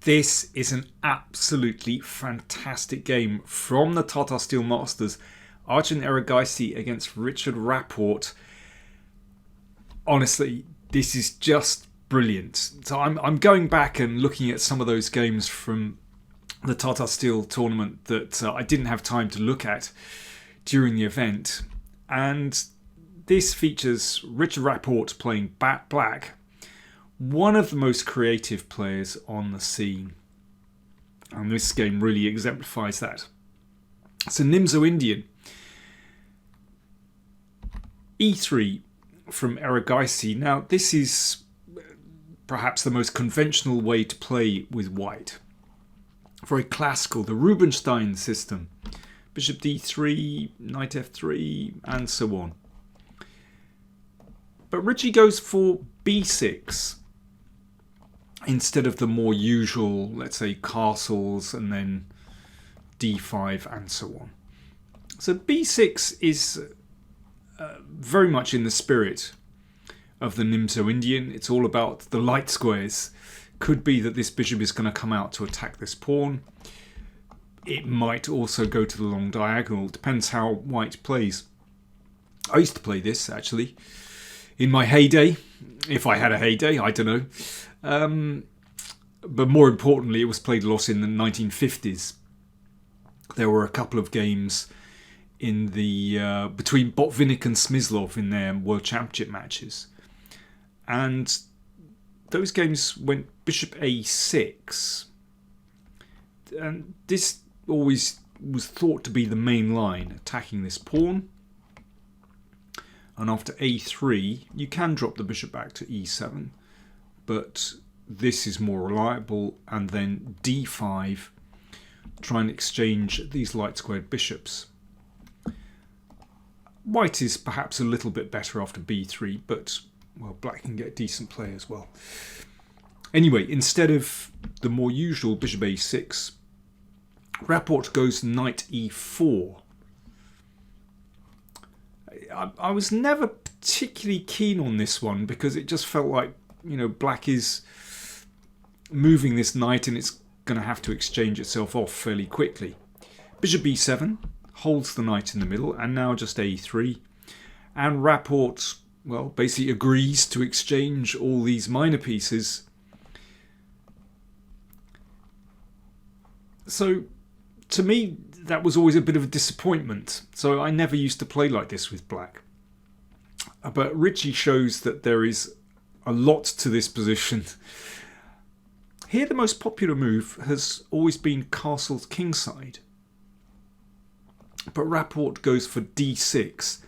This is an absolutely fantastic game from the Tata Steel Masters. Arjun Erigaisi against Richard Rapport. Honestly, this is just brilliant. So I'm going back and looking at some of those games from the Tata Steel tournament that I didn't have time to look at during the event. And this features Richard Rapport playing black, one of the most creative players on the scene. And this game really exemplifies that. So Nimzo Indian. E3 from Erigaisi. Now this is perhaps the most conventional way to play with white. Very classical, the Rubinstein system. Bishop d3, knight f3, and so on. But Richie goes for b6 instead of the more usual, let's say, castles and then d5 and so on. So b6 is very much in the spirit of the Nimzo Indian. It's all about the light squares. Could be that this bishop is going to come out to attack this pawn. It might also go to the long diagonal. Depends how white plays. I used to play this, actually, in my heyday. If I had a heyday, I don't know. But more importantly, it was played a lot in the 1950s. There were a couple of games in the between Botvinnik and Smyslov in their World Championship matches. And those games went bishop a6. And this always was thought to be the main line, attacking this pawn. And after a3, you can drop the bishop back to e7. But this is more reliable. And then d5, try and exchange these light squared bishops. White is perhaps a little bit better after b3, but well, black can get decent play as well. Anyway, instead of the more usual bishop a6, Rapport goes knight e4. I was never particularly keen on this one because it just felt like, you know, black is moving this knight and it's going to have to exchange itself off fairly quickly. Bishop b7 holds the knight in the middle, and now just a3. And Rapport, well, basically agrees to exchange all these minor pieces. So, to me, that was always a bit of a disappointment. So I never used to play like this with black. But Richie shows that there is a lot to this position. Here the most popular move has always been castle kingside. But Rapport goes for d6.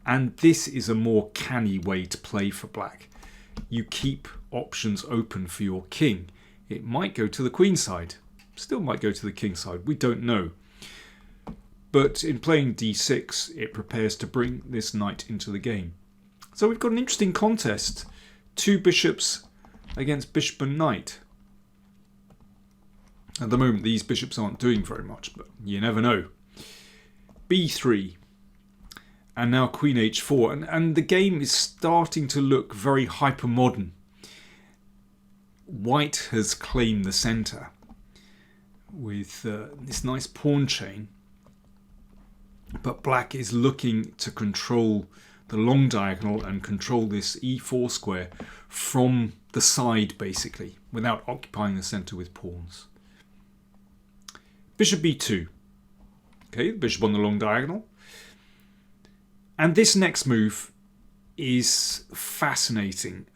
And this is a more canny way to play for black. You keep options open for your king. It might go to the queen side. Still might go to the king side. We don't know. But in playing d6, it prepares to bring this knight into the game. So we've got an interesting contest. Two bishops against bishop and knight. At the moment, these bishops aren't doing very much, but you never know. b3. And now queen h4. And the game is starting to look very hyper-modern. White has claimed the centre with this nice pawn chain. But black is looking to control the long diagonal and control this e4 square from the side, basically, without occupying the centre with pawns. Bishop b2. Okay, bishop on the long diagonal. And this next move is fascinating.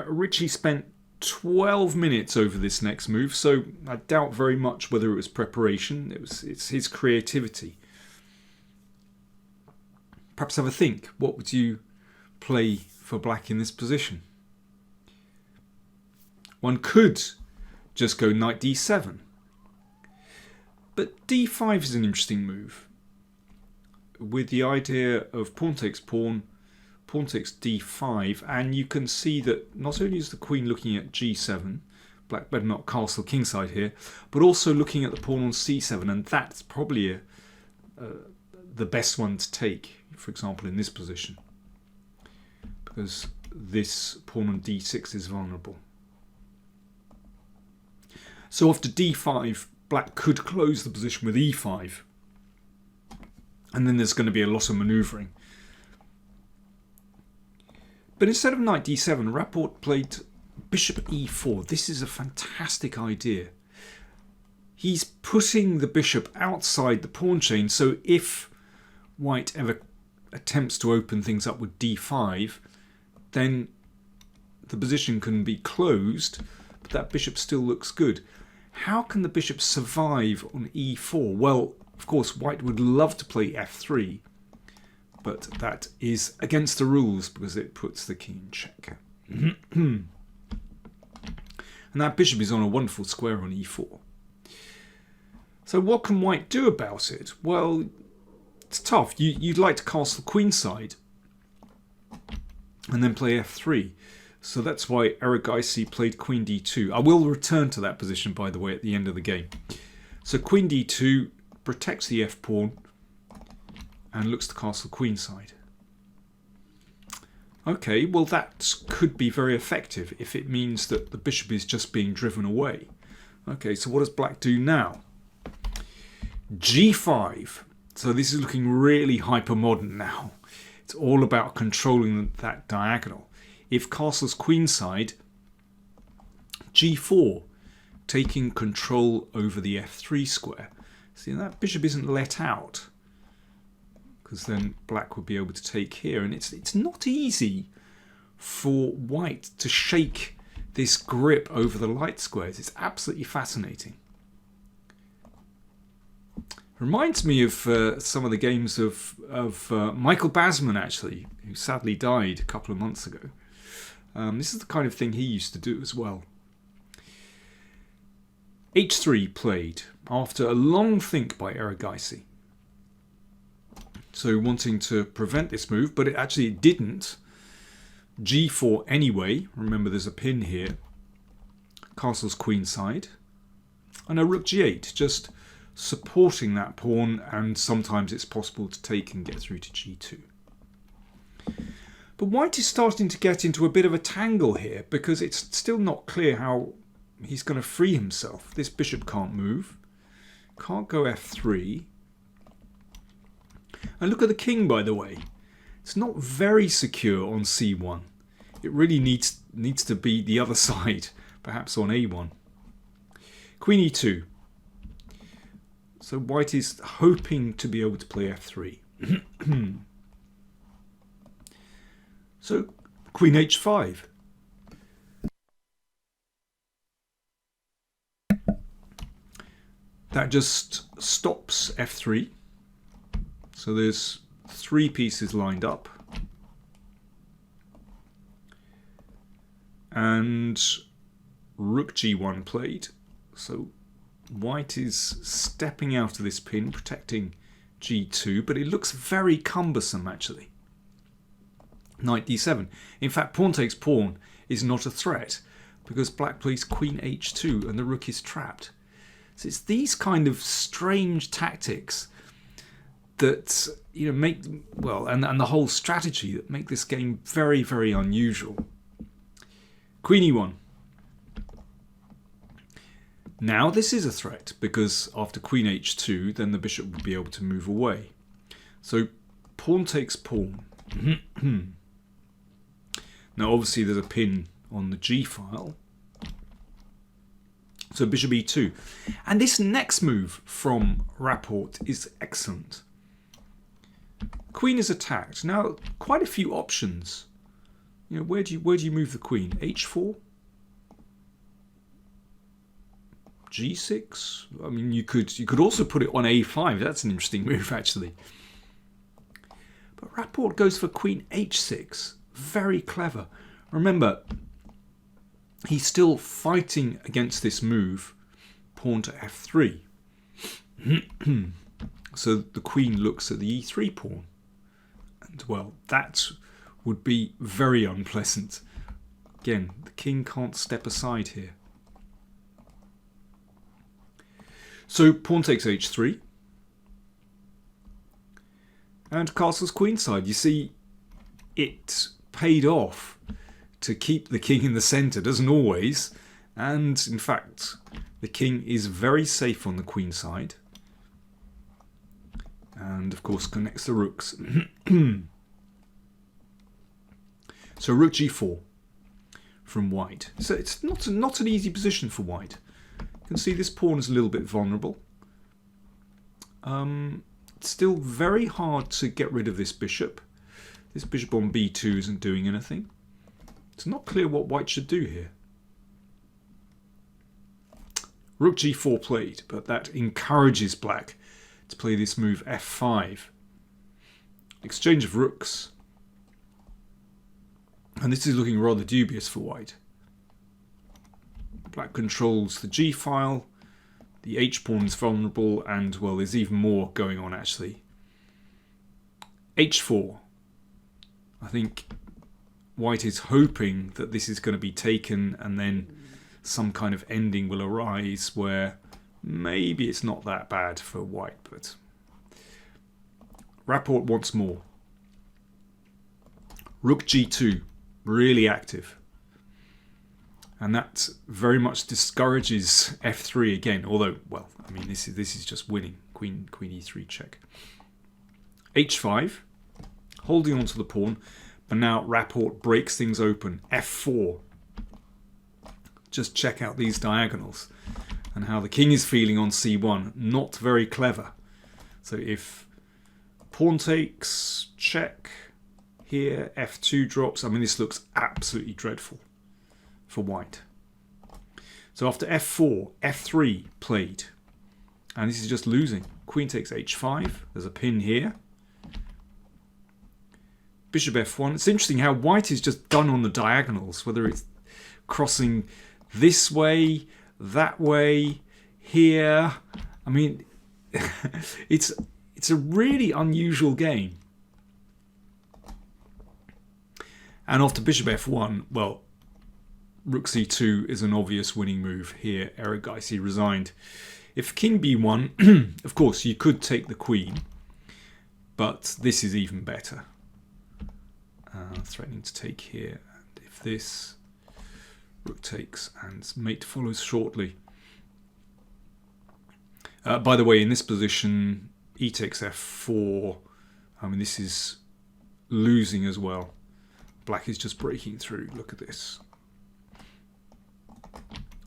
Richie spent 12 minutes over this next move, so I doubt very much whether it was preparation. It's his creativity. Perhaps have a think. What would you play for black in this position? One could just go knight d7. But d5 is an interesting move, with the idea of pawn takes pawn, pawn takes d5, and you can see that not only is the queen looking at g7, black better not castle kingside here, but also looking at the pawn on c7, and that's probably the best one to take, for example, in this position, because this pawn on d6 is vulnerable. So after d5, black could close the position with e5. And then there's going to be a lot of manoeuvring. But instead of knight d7, Rapport played bishop e4. This is a fantastic idea. He's putting the bishop outside the pawn chain, so if white ever attempts to open things up with d5, then the position can be closed, but that bishop still looks good. How can the bishop survive on e4? Well, of course, white would love to play f3, but that is against the rules because it puts the king in check. And that bishop is on a wonderful square on e4. So what can white do about it? Well, it's tough. You'd like to castle queenside and then play f3. So that's why Erigaisi played queen d2. I will return to that position, by the way, at the end of the game. So queen d2 protects the f-pawn and looks to castle queenside. Okay, well that could be very effective if it means that the bishop is just being driven away. Okay, so what does black do now? g5. So this is looking really hyper-modern now. It's all about controlling that diagonal. If castles queenside, g4, taking control over the f3 square. See, that bishop isn't let out, because then black would be able to take here. And it's not easy for white to shake this grip over the light squares. It's absolutely fascinating. Reminds me of some of the games of Michael Basman, actually, who sadly died a couple of months ago. This is the kind of thing he used to do as well. h3 played after a long think by Erigaisi. So wanting to prevent this move, but it didn't. g4 anyway. Remember, there's a pin here. Castles queenside. And a rook g8, just supporting that pawn, and sometimes it's possible to take and get through to g2. But white is starting to get into a bit of a tangle here because it's still not clear how he's going to free himself. This bishop can't move. Can't go f3. And look at the king, by the way. It's not very secure on c1. It really needs to be the other side, perhaps on a1. Queen e2. So white is hoping to be able to play f3. So queen h5. That just stops f3. So there's 3 pieces lined up. And rook g1 played. So white is stepping out of this pin, protecting g2, but it looks very cumbersome actually. Knight d7. In fact, pawn takes pawn is not a threat because black plays queen h2 and the rook is trapped. So it's these kind of strange tactics that make, well, and the whole strategy that make this game very, very unusual. Queen e1. Now this is a threat because after queen h2 then the bishop would be able to move away. So pawn takes pawn. Now obviously there's a pin on the g file. So bishop e2. And this next move from Rapport is excellent. Queen is attacked. Now quite a few options. Where do you move the queen? h4? g6? I mean, you could also put it on a5. That's an interesting move actually. But Rapport goes for queen h6. Very clever. Remember, he's still fighting against this move, pawn to f3. So the queen looks at the e3 pawn. And well, that would be very unpleasant. Again, the king can't step aside here. So pawn takes h3. And castles queenside. You see, it paid off to keep the king in the centre. Doesn't always. And in fact, The king is very safe on the queen side. And of course connects the rooks. So rook g4 from white. So it's not an easy position for white. You can see this pawn is a little bit vulnerable. It's still very hard to get rid of this bishop. This bishop on b2 isn't doing anything. It's not clear what white should do here. Rook g4 played, but that encourages black to play this move f5. Exchange of rooks. And this is looking rather dubious for white. Black controls the g file. The h-pawn is vulnerable, and, well, there's even more going on, actually. h4. I think white is hoping that this is going to be taken, and then some kind of ending will arise where maybe it's not that bad for white, but Rapport wants more. Rook g2, really active. And that very much discourages f3 again, although, well, I mean, this is just winning. Queen e3 check. h5, holding on to the pawn, but now Rapport breaks things open. f4. Just check out these diagonals and how the king is feeling on c1. Not very clever. So if pawn takes, check, here, f2 drops. I mean, this looks absolutely dreadful for white. So after f4, f3 played. And this is just losing. Queen takes h5. There's a pin here. Bishop f1. It's interesting how white is just done on the diagonals, whether it's crossing this way, that way, here. I mean, it's a really unusual game. And after bishop f1, well, rook c2 is an obvious winning move here. Erigaisi resigned. If king b1, of course, you could take the queen, but this is even better. Threatening to take here. And if this, rook takes and mate follows shortly. By the way, in this position, e takes f4. I mean, this is losing as well. Black is just breaking through. Look at this.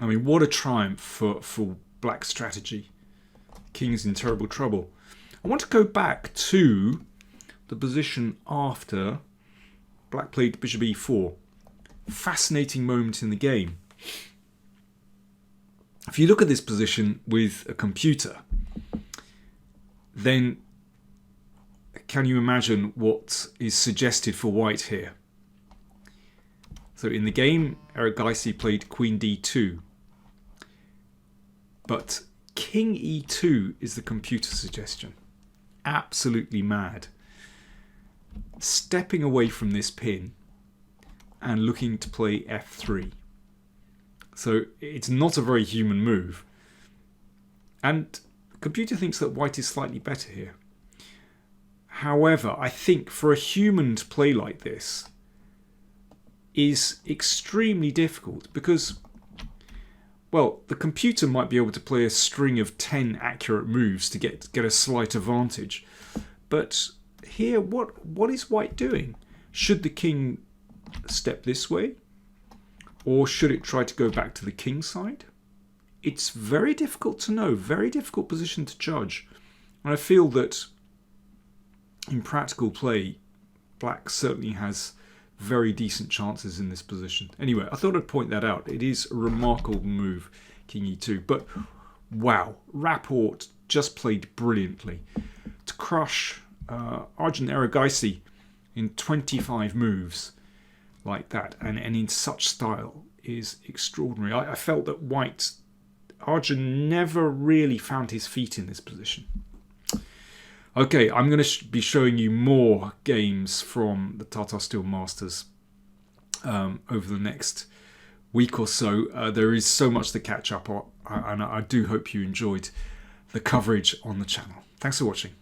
I mean, what a triumph for black's strategy. King is in terrible trouble. I want to go back to the position after black played bishop e4. Fascinating moment in the game. If you look at this position with a computer, then can you imagine what is suggested for white here? So in the game, Erigaisi played queen d2. But king e2 is the computer suggestion. Absolutely mad. Stepping away from this pin and looking to play f3. So it's not a very human move. And the computer thinks that white is slightly better here. However, I think for a human to play like this is extremely difficult because, well, the computer might be able to play a string of 10 accurate moves to get a slight advantage. But here, what is white doing? Should the king step this way? Or should it try to go back to the king side? It's very difficult to know, very difficult position to judge. And I feel that in practical play, black certainly has very decent chances in this position. Anyway, I thought I'd point that out. It is a remarkable move, king e2. But wow, Rapport just played brilliantly to crush Arjun Erigaisi in 25 moves like that, and in such style is extraordinary. I felt that Arjun never really found his feet in this position. Okay, I'm going to be showing you more games from the Tata Steel Masters over the next week or so. There is so much to catch up on, and I do hope you enjoyed the coverage on the channel. Thanks for watching.